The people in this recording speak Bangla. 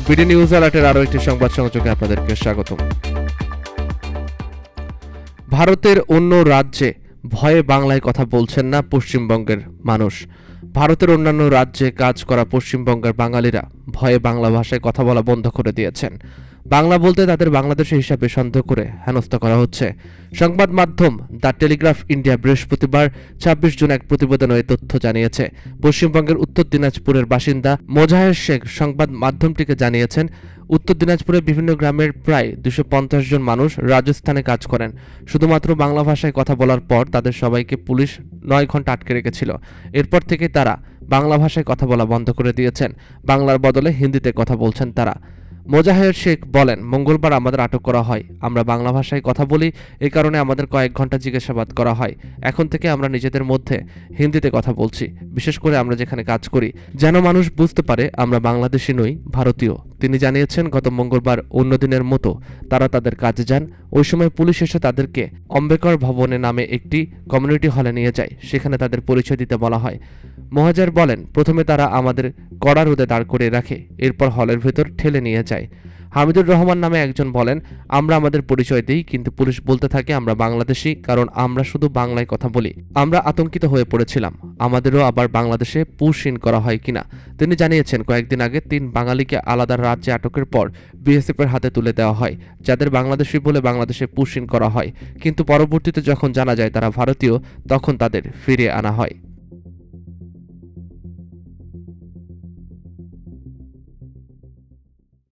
বিডি নিউজ অ্যালার্টের আরও একটি সংবাদ সংযোগে আপনাদেরকে স্বাগতম। ভারতের অন্য রাজ্যে ভয়ে বাংলায় কথা বলছেন না পশ্চিমবঙ্গের মানুষ। ভারতের অন্যান্য রাজ্যে কাজ করা পশ্চিমবঙ্গের বাঙালিরা ভয়ে বাংলা ভাষায় কথা বলা বন্ধ করে দিয়েছেন। বাংলা বলতে তাদের বাংলাদেশি হিসাবে সন্দেহ করে হেনস্থা করা হচ্ছে। সংবাদ মাধ্যম দ্য টেলিগ্রাফ ইন্ডিয়া বৃহস্পতিবার ২৬ জুন এক প্রতিবেদনে এই তথ্য জানিয়েছে। পশ্চিমবঙ্গের উত্তর দিনাজপুরের বাসিন্দা মোজাহের শেখ সংবাদ মাধ্যমটিকে জানিয়েছেন, উত্তর দিনাজপুরের বিভিন্ন গ্রামের প্রায় ২৫০ জন মানুষ রাজস্থানে কাজ করেন। শুধুমাত্র বাংলা ভাষায় কথা বলার পর তাদের সবাইকে পুলিশ ৯ ঘন্টা আটকে রেখেছিল। এরপর থেকে তারা বাংলা ভাষায় কথা বলা বন্ধ করে দিয়েছেন। বাংলার বদলে হিন্দিতে কথা বলছেন তারা। মোজাহের শেখ বলেন, মঙ্গলবার আমাদের আটক করা হয়। আমরা বাংলা ভাষায় কথা বলি, এই কারণে আমাদের কয়েক ঘন্টা জিজ্ঞাসাবাদ করা হয়। এখন থেকে আমরা নিজেদের মধ্যে হিন্দিতে কথা বলছি, বিশেষ করে আমরা যেখানে কাজ করি, যেন মানুষ বুঝতে পারে আমরা বাংলাদেশি নই, ভারতীয়। তিনি জানিয়েছেন, গত মঙ্গলবার অন্য দিনের মতো তারা তাদের কাজে যান। ওই সময় পুলিশ এসে তাদেরকে অম্বেকর ভবনে নামে একটি কমিউনিটি হলে নিয়ে যায়। সেখানে তাদের পরিচয় দিতে বলা হয়। মোহাজার বলেন, প্রথমে তারা আমাদের কড়া রোদে দাঁড় করিয়ে রাখে, এরপর হলের ভেতর ঠেলে নিয়ে যায়। হামিদুর রহমান নামে একজন বলেন, আমরা আমাদের পরিচয় দিই, কিন্তু পুলিশ বলতে থাকে আমরা বাংলাদেশি, কারণ আমরা শুধু বাংলায় কথা বলি। আমরা আতঙ্কিত হয়ে পড়েছিলাম, আমাদেরও আবার বাংলাদেশে পুশ ইন করা হয় কিনা। তিনি জানিয়েছেন, কয়েকদিন আগে ৩ বাঙালিকে আলাদা রাজ্যে আটকের পর বিএসএফের হাতে তুলে দেওয়া হয়, যাদের বাংলাদেশি বলে বাংলাদেশে পুশ ইন করা হয়, কিন্তু পরবর্তীতে যখন জানা যায় তারা ভারতীয়, তখন তাদের ফিরিয়ে আনা হয়।